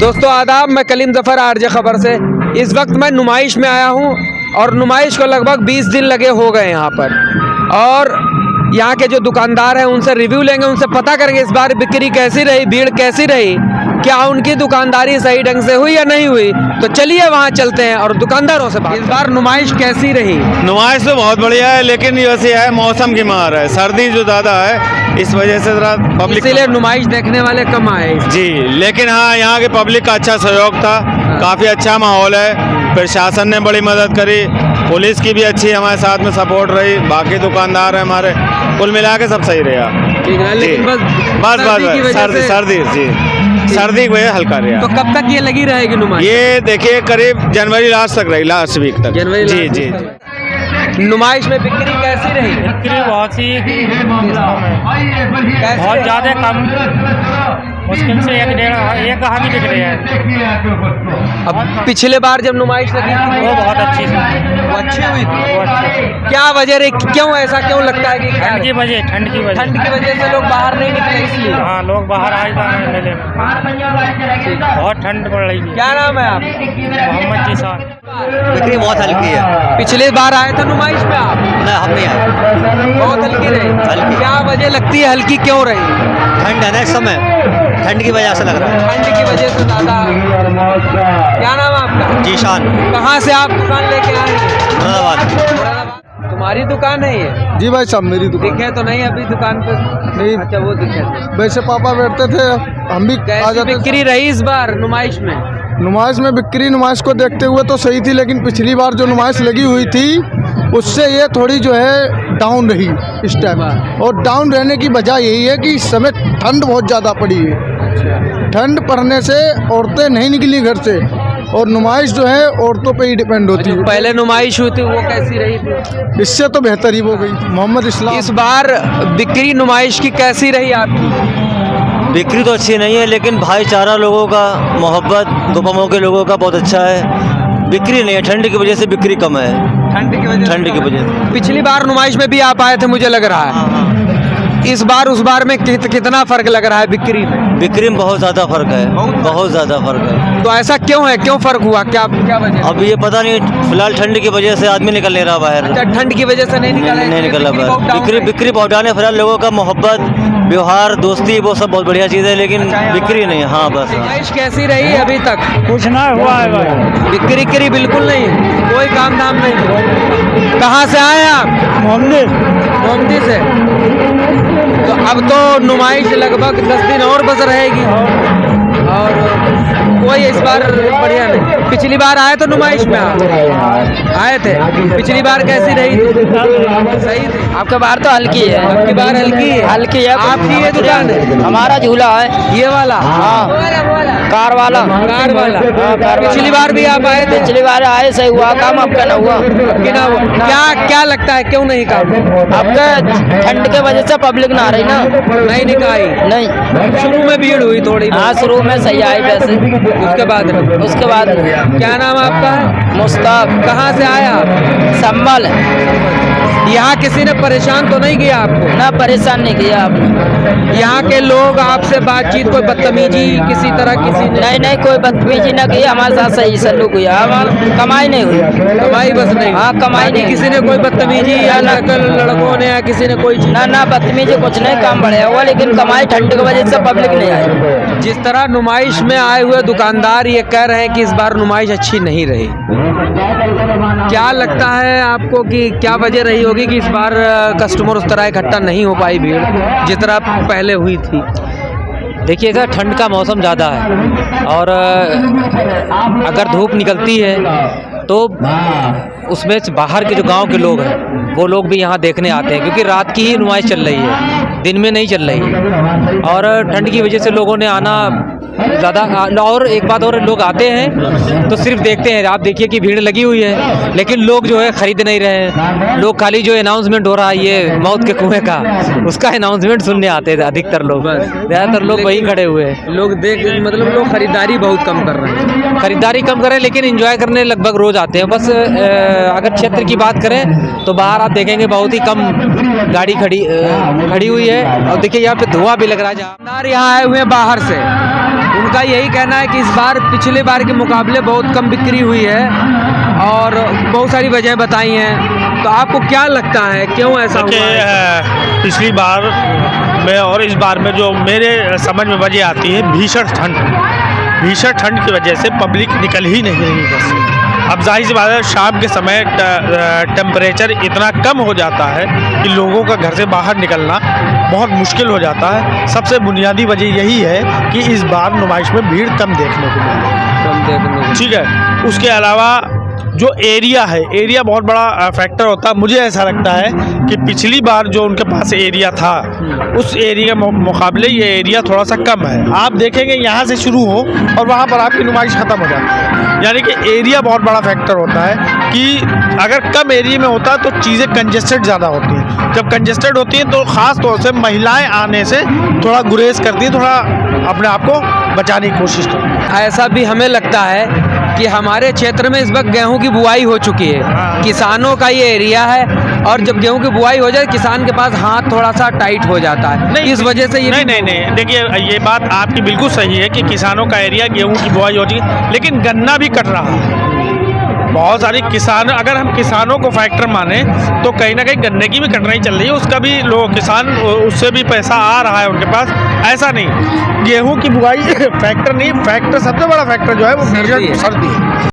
दोस्तों आदाब, मैं कलीम ज़फ़र आरजे खबर से। इस वक्त मैं नुमाइश में आया हूँ और नुमाइश को लगभग 20 दिन लगे हो गए यहाँ पर। और यहाँ के जो दुकानदार हैं उनसे रिव्यू लेंगे, उनसे पता करेंगे इस बार बिक्री कैसी रही, भीड़ कैसी रही, क्या उनकी दुकानदारी सही ढंग से हुई या नहीं हुई। तो चलिए वहाँ चलते हैं और दुकानदारों से बात। इस बार नुमाइश कैसी रही? नुमाइश तो बहुत बढ़िया है, लेकिन वैसे है मौसम की मार है, सर्दी जो ज़्यादा है इस वजह से ज़रा पब्लिक, इसीलिए नुमाइश देखने वाले कम आए जी। लेकिन हाँ, यहाँ की पब्लिक का अच्छा सहयोग था, काफ़ी अच्छा माहौल है, प्रशासन ने बड़ी मदद करी, पुलिस की भी अच्छी हमारे साथ में सपोर्ट रही, बाकी दुकानदार हैं हमारे, कुल मिला के सब सही रहा। लेकिन बस सर्दी जी, सर्दी की वजह हल्का रहा। तो कब तक ये लगी रहेगी नुमाइश? ये देखिए करीब जनवरी लास्ट तक रही, लास्ट वीक तक। जनवरी जी जी जी। नुमाइश में बिक्री कैसी रही? बिक्री बहुत ही बहुत ज़्यादा कम, मुश्किल से एक हाथी बिक रही है। अब पिछले बार जब नुमाइश लगी थी वो बहुत अच्छी थी, वो अच्छी हुई थी। वो अच्छी। क्या वजह रही, क्यों ऐसा क्यों लगता है कि ठंड की वजह ठंड की वजह से लोग बाहर नहीं निकले इसलिए? हाँ, लोग बाहर आए थे मेले में, बहुत ठंड पड़ रही है। क्या नाम है आप? मोहम्मद जीशान। बिक्री बहुत हल्की है। पिछले बार आए थे नुमाइश में आप? नहीं, हम नहीं आए। बहुत हल्की रही। हल्की। क्या वजह लगती है, हल्की क्यों रही? ठंड है ना इस समय, ठंड की वजह से लग रहा है। ठंड की वजह से ज्यादा। क्या नाम है आपका? जीशान, कहाँ से आप दुकान लेके आए? मुरादाबाद। तुम्हारी दुकान है ये? जी भाई साहब, मेरी दुकान। दिखे तो नहीं अभी दुकान पे? नहीं। अच्छा, वो दिखे थे। वैसे पापा बैठते थे, हम भी आ कैसी जाते। बिक्री रही इस बार नुमाइश में? नुमाइश में बिक्री नुमाइश को देखते हुए तो सही थी, लेकिन पिछली बार जो नुमाइश लगी हुई थी उससे ये थोड़ी जो है डाउन रही इस टाइम। और डाउन रहने की वजह यही है कि इस समय ठंड बहुत ज़्यादा पड़ी है। ठंड पड़ने से औरतें नहीं निकली घर से, और नुमाइश जो है औरतों पे ही डिपेंड होती है। पहले नुमाइश हुई थी वो कैसी रही थी? इससे तो बेहतर ही हो गई। मोहम्मद इस्लाम। इस बार बिक्री नुमाइश की कैसी रही आपकी? बिक्री तो अच्छी नहीं है, लेकिन भाईचारा लोगों का, मोहब्बत गोपमों के लोगों का बहुत अच्छा है। बिक्री नहीं है, ठंड की वजह से बिक्री कम है। ठंड की वजह से। पिछली बार नुमाइश में भी आप आए थे मुझे लग रहा है। इस बार उस बार में कितना फर्क लग रहा है बिक्री में? बिक्री में बहुत ज़्यादा फर्क है, बहुत ज़्यादा फर्क है। तो ऐसा क्यों है, क्यों फर्क हुआ, क्या वजह? अब ये पता नहीं, फिलहाल ठंड की वजह से आदमी निकल नहीं रहा बाहर। अच्छा, ठंड की वजह से नहीं निकल रहा बाहर। बिक्री बहुत डाउन है फिलहाल। लोगों का मोहब्बत, व्यवहार, दोस्ती, वो सब बहुत बढ़िया चीज़ है, लेकिन बिक्री नहीं। हाँ बस। नुमाइश कैसी रही अभी तक? कुछ ना हुआ है भाई, बिक्री बिल्कुल नहीं, कोई काम धाम नहीं। कहाँ से आए आप? मोमदी से। तो अब तो नुमाइश लगभग 10 दिन और बस रहेगी, और कोई इस बार बढ़िया नहीं। पिछली बार आए तो नुमाइश में आप आए थे, पिछली बार कैसी रही? सही थी। आपके बार तो हल्की है। आपकी बार हल्की है? हल्की है। आपकी ये दुकान है? हमारा झूला है ये वाला? हाँ, कार वाला। कार वाला। पिछली बार भी आप आए थे? पिछली बार आए, सही हुआ काम, आपका ना हुआ। ना हुआ। क्या लगता है क्यों नहीं काम? आपका ठंड के वजह से पब्लिक ना आ रही ना। नहीं निकाई? नहीं, शुरू में भीड़ हुई थोड़ी। हाँ, शुरू में सही आई वैसे, उसके बाद क्या नाम आपका है? मुस्ताक। कहाँ से आया आप? संभल। यहाँ किसी ने परेशान तो नहीं किया आपको? ना, परेशान नहीं किया आपने। यहाँ के लोग आपसे बातचीत, कोई बदतमीजी किसी तरह किसी ने? नहीं, कोई बदतमीजी ना की, हमारे साथ सही सलूक हुआ, कमाई नहीं हुई। कमाई बस नहीं? हाँ, कमाई नहीं। किसी ने कोई बदतमीजी या लड़कों ने या किसी ने कोई? ना बदतमीजी कुछ नहीं, काम बढ़िया हुआ, लेकिन कमाई ठंड की वजह से पब्लिक नहीं आई। जिस तरह नुमाइश में आए हुए दुकानदार ये कह रहे हैं कि इस बार नुमाइश अच्छी नहीं रही, क्या लगता है आपको कि क्या वजह रही होगी कि इस बार कस्टमर उस तरह इकट्ठा नहीं हो पाई भीड़ जिस तरह पहले हुई थी? देखिए सर, ठंड का मौसम ज़्यादा है, और अगर धूप निकलती है तो उसमें बाहर के जो गांव के लोग हैं वो लोग भी यहाँ देखने आते हैं, क्योंकि रात की ही नुमाइश चल रही है, दिन में नहीं चल रही है। और ठंड की वजह से लोगों ने आना ज़्यादा। और एक बात और, लोग आते हैं तो सिर्फ देखते हैं। आप देखिए कि भीड़ लगी हुई है, लेकिन लोग जो है ख़रीद नहीं रहे हैं। लोग खाली जो अनाउंसमेंट हो रहा है ये मौत के कुएं का, उसका अनाउंसमेंट सुनने आते थे अधिकतर लोग। ज़्यादातर लोग वहीं खड़े हुए हैं। लोग मतलब लोग खरीदारी बहुत कम कर रहे हैं। खरीदारी कम करें, लेकिन एंजॉय करने लगभग रोज़ आते हैं। बस अगर क्षेत्र की बात करें तो बाहर आप देखेंगे बहुत ही कम गाड़ी खड़ी हुई है। और देखिए यहाँ पे धुआं भी लग रहा है। दुकानदार यहाँ आए हुए हैं बाहर से, उनका यही कहना है कि इस बार पिछले बार के मुकाबले बहुत कम बिक्री हुई है और बहुत सारी वजह बताई हैं। तो आपको क्या लगता है क्यों ऐसा हुआ है? पिछली बार में और इस बार में जो मेरे समझ में वजह आती है भीषण ठंड की वजह से पब्लिक निकल ही नहीं रही घर से। अब जाहिर सी बात है शाम के समय टेम्परेचर इतना कम हो जाता है कि लोगों का घर से बाहर निकलना बहुत मुश्किल हो जाता है। सबसे बुनियादी वजह यही है कि इस बार नुमाइश में भीड़ कम देखने को मिली। ठीक है, उसके अलावा जो एरिया है, एरिया बहुत बड़ा फैक्टर होता है। मुझे ऐसा लगता है कि पिछली बार जो उनके पास एरिया था उस एरिया के मुकाबले ये एरिया थोड़ा सा कम है। आप देखेंगे यहाँ से शुरू हो और वहाँ पर आपकी नुमाइश ख़त्म हो जाती है। यानी कि एरिया बहुत बड़ा फैक्टर होता है कि अगर कम एरिया में होता है तो चीज़ें कंजेस्टेड ज़्यादा होती हैं। जब कंजेस्टेड होती हैं तो ख़ास तौर से महिलाएँ आने से थोड़ा गुरेज करती हैं, थोड़ा अपने आप को बचाने की कोशिश करती हैं। ऐसा भी हमें लगता है कि हमारे क्षेत्र में इस वक्त गेहूं की बुआई हो चुकी है। किसानों का ये एरिया है और जब गेहूं की बुआई हो जाए किसान के पास हाथ थोड़ा सा टाइट हो जाता है। नहीं, इस वजह से ये नहीं देखिए ये बात आपकी बिल्कुल सही है कि किसानों का एरिया गेहूं की बुआई हो चुकी है, लेकिन गन्ना भी कट रहा है। बहुत सारे किसान, अगर हम किसानों को फैक्टर माने तो कहीं ना कहीं गन्ने की भी कटराई चल रही है, उसका भी लोग किसान उससे भी पैसा आ रहा है उनके पास। ऐसा नहीं गेहूं की बुआई फैक्टर नहीं, फैक्टर सबसे बड़ा फैक्टर जो है वो सर्दी है।